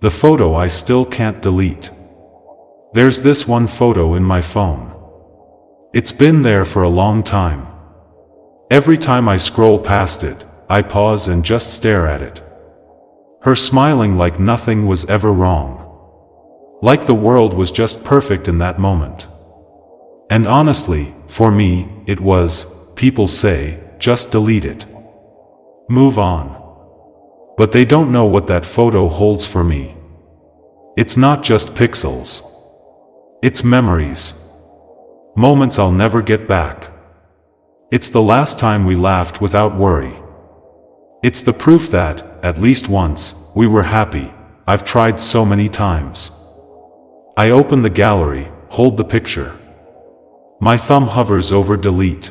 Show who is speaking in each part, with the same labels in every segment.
Speaker 1: The photo I still can't delete. There's this one photo in my phone. It's been there for a long time. Every time I scroll past it, I pause and just stare at it. Her smiling like nothing was ever wrong. Like the world was just perfect in that moment. And honestly, for me, it was, people say, just delete it. Move on. But they don't know what that photo holds for me. It's not just pixels. It's memories. Moments I'll never get back. It's the last time we laughed without worry. It's the proof that, at least once, we were happy. I've tried so many times. I open the gallery, hold the picture. My thumb hovers over delete.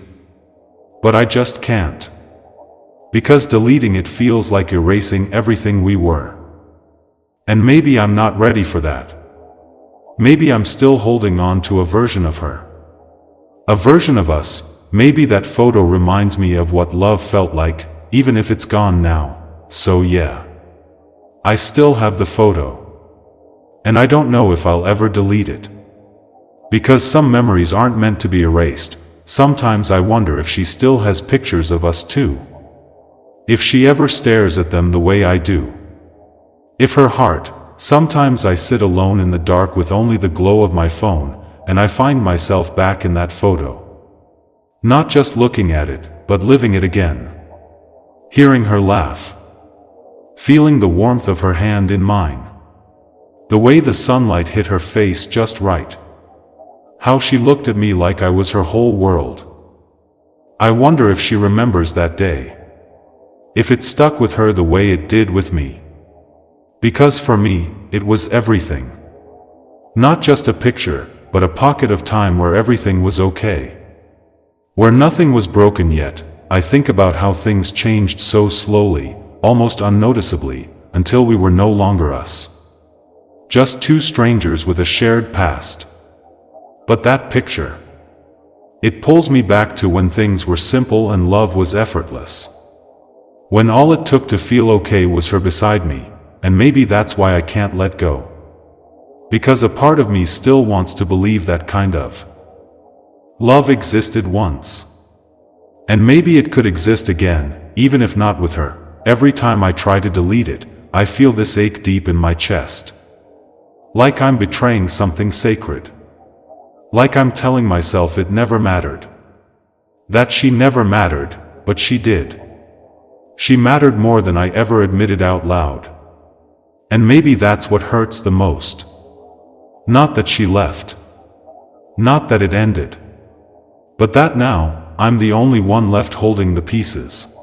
Speaker 1: But I just can't. Because deleting it feels like erasing everything we were. And maybe I'm not ready for that. Maybe I'm still holding on to a version of her. A version of us. Maybe that photo reminds me of what love felt like, even if it's gone now. So yeah. I still have the photo. And I don't know if I'll ever delete it. Because some memories aren't meant to be erased. Sometimes I wonder if she still has pictures of us too. If she ever stares at them the way I do. If her heart. Sometimes I sit alone in the dark with only the glow of my phone, and I find myself back in that photo. Not just looking at it, but living it again. Hearing her laugh. Feeling the warmth of her hand in mine. The way the sunlight hit her face just right. How she looked at me like I was her whole world. I wonder if she remembers that day. If it stuck with her the way it did with me. Because for me, it was everything. Not just a picture, but a pocket of time where everything was okay. Where nothing was broken yet. I think about how things changed so slowly, almost unnoticeably, until we were no longer us. Just two strangers with a shared past. But that picture. It pulls me back to when things were simple and love was effortless. When all it took to feel okay was her beside me, and maybe that's why I can't let go. Because a part of me still wants to believe that kind of love existed once. And maybe it could exist again, even if not with her. Every time I try to delete it, I feel this ache deep in my chest. Like I'm betraying something sacred. Like I'm telling myself it never mattered. That she never mattered, but she did. She mattered more than I ever admitted out loud. And maybe that's what hurts the most. Not that she left. Not that it ended. But that now, I'm the only one left holding the pieces.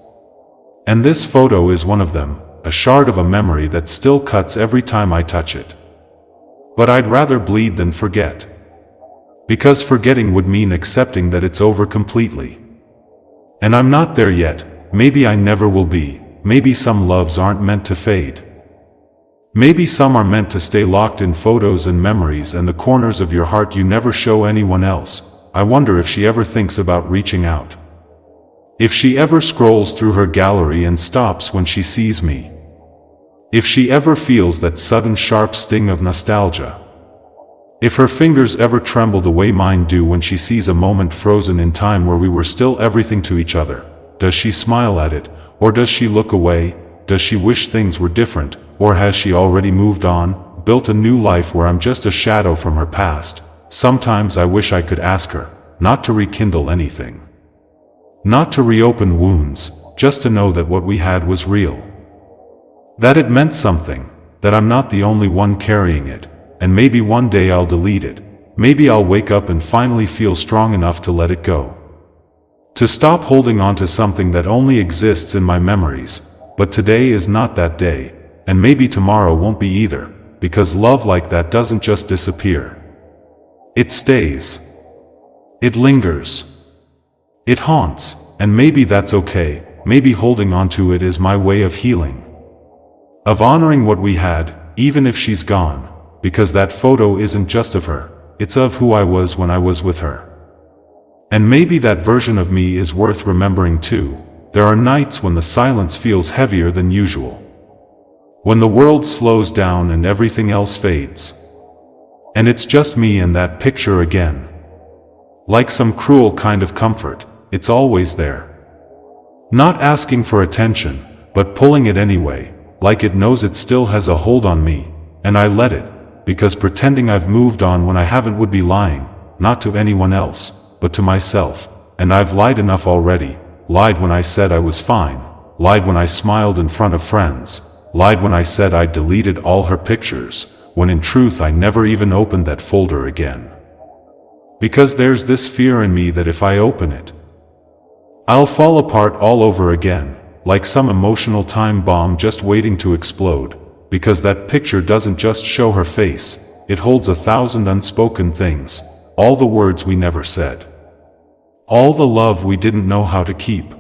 Speaker 1: And this photo is one of them, a shard of a memory that still cuts every time I touch it. But I'd rather bleed than forget. Because forgetting would mean accepting that it's over completely. And I'm not there yet, maybe I never will be, maybe some loves aren't meant to fade. Maybe some are meant to stay locked in photos and memories and the corners of your heart you never show anyone else. I wonder if she ever thinks about reaching out. If she ever scrolls through her gallery and stops when she sees me. If she ever feels that sudden sharp sting of nostalgia. If her fingers ever tremble the way mine do when she sees a moment frozen in time where we were still everything to each other. Does she smile at it, or does she look away? Does she wish things were different, or has she already moved on, built a new life where I'm just a shadow from her past? Sometimes I wish I could ask her, not to rekindle anything. Not to reopen wounds, just to know that what we had was real. That it meant something, that I'm not the only one carrying it, and maybe one day I'll delete it. Maybe I'll wake up and finally feel strong enough to let it go. To stop holding on to something that only exists in my memories. But today is not that day, and maybe tomorrow won't be either, because love like that doesn't just disappear. It stays. It lingers. It haunts, and maybe that's okay. Maybe holding on to it is my way of healing. Of honoring what we had, even if she's gone, because that photo isn't just of her, it's of who I was when I was with her. And maybe that version of me is worth remembering too. There are nights when the silence feels heavier than usual. When the world slows down and everything else fades. And it's just me and that picture again. Like some cruel kind of comfort, it's always there. Not asking for attention, but pulling it anyway, like it knows it still has a hold on me, and I let it, because pretending I've moved on when I haven't would be lying, not to anyone else, but to myself, and I've lied enough already, lied when I said I was fine, lied when I smiled in front of friends, lied when I said I'd deleted all her pictures, when in truth I never even opened that folder again. Because there's this fear in me that if I open it, I'll fall apart all over again, like some emotional time bomb just waiting to explode, because that picture doesn't just show her face, it holds 1,000 unspoken things, all the words we never said. All the love we didn't know how to keep.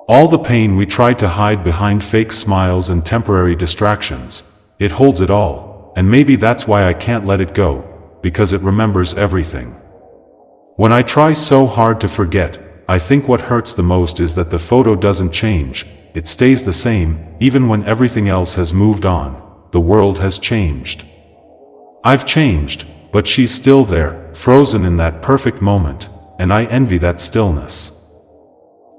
Speaker 1: All the pain we tried to hide behind fake smiles and temporary distractions. It holds it all, and maybe that's why I can't let it go, because it remembers everything. When I try so hard to forget, I think what hurts the most is that the photo doesn't change, it stays the same, even when everything else has moved on, the world has changed. I've changed, but she's still there, frozen in that perfect moment, and I envy that stillness.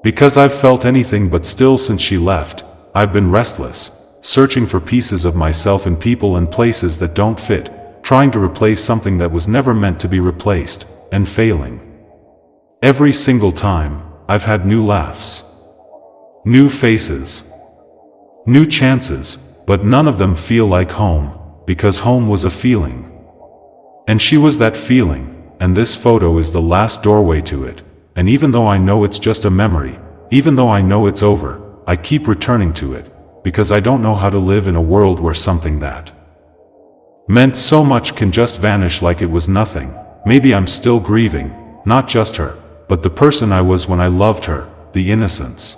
Speaker 1: Because I've felt anything but still since she left, I've been restless, searching for pieces of myself in people and places that don't fit, trying to replace something that was never meant to be replaced, and failing. Every single time, I've had new laughs, new faces, new chances, but none of them feel like home, because home was a feeling. And she was that feeling, and this photo is the last doorway to it, and even though I know it's just a memory, even though I know it's over, I keep returning to it, because I don't know how to live in a world where something that meant so much can just vanish like it was nothing. Maybe I'm still grieving, not just her, but the person I was when I loved her, the innocence,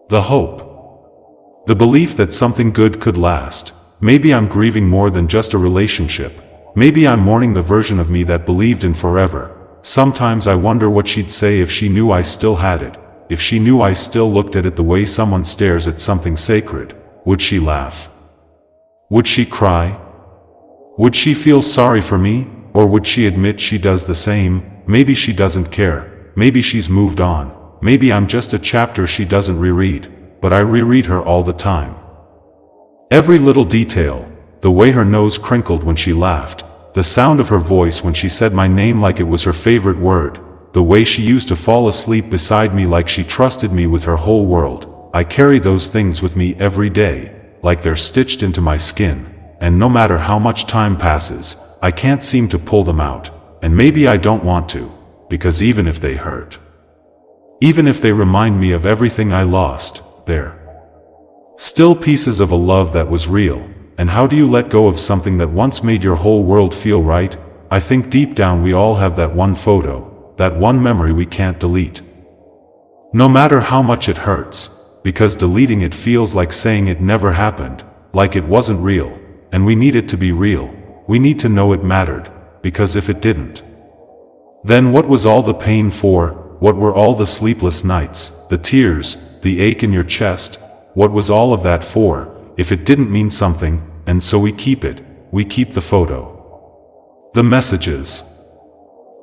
Speaker 1: the hope, the belief that something good could last. Maybe I'm grieving more than just a relationship. Maybe I'm mourning the version of me that believed in forever. Sometimes I wonder what she'd say if she knew I still had it, if she knew I still looked at it the way someone stares at something sacred. Would she laugh? Would she cry? Would she feel sorry for me, or would she admit she does the same? Maybe she doesn't care, maybe she's moved on, maybe I'm just a chapter she doesn't reread, but I reread her all the time. Every little detail, the way her nose crinkled when she laughed, the sound of her voice when she said my name like it was her favorite word, the way she used to fall asleep beside me like she trusted me with her whole world. I carry those things with me every day, like they're stitched into my skin, and no matter how much time passes, I can't seem to pull them out. And maybe I don't want to, because even if they hurt, even if they remind me of everything I lost, they're still pieces of a love that was real. And how do you let go of something that once made your whole world feel right? I think deep down we all have that one photo, that one memory we can't delete. No matter how much it hurts, because deleting it feels like saying it never happened, like it wasn't real, and we need it to be real. We need to know it mattered. Because if it didn't, then what was all the pain for? What were all the sleepless nights, the tears, the ache in your chest? What was all of that for, if it didn't mean something? And so we keep it, we keep the photo, the messages,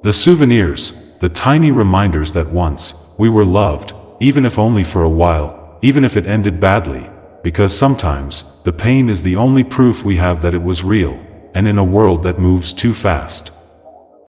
Speaker 1: the souvenirs, the tiny reminders that once we were loved, even if only for a while, even if it ended badly, because sometimes the pain is the only proof we have that it was real. And in a world that moves too fast,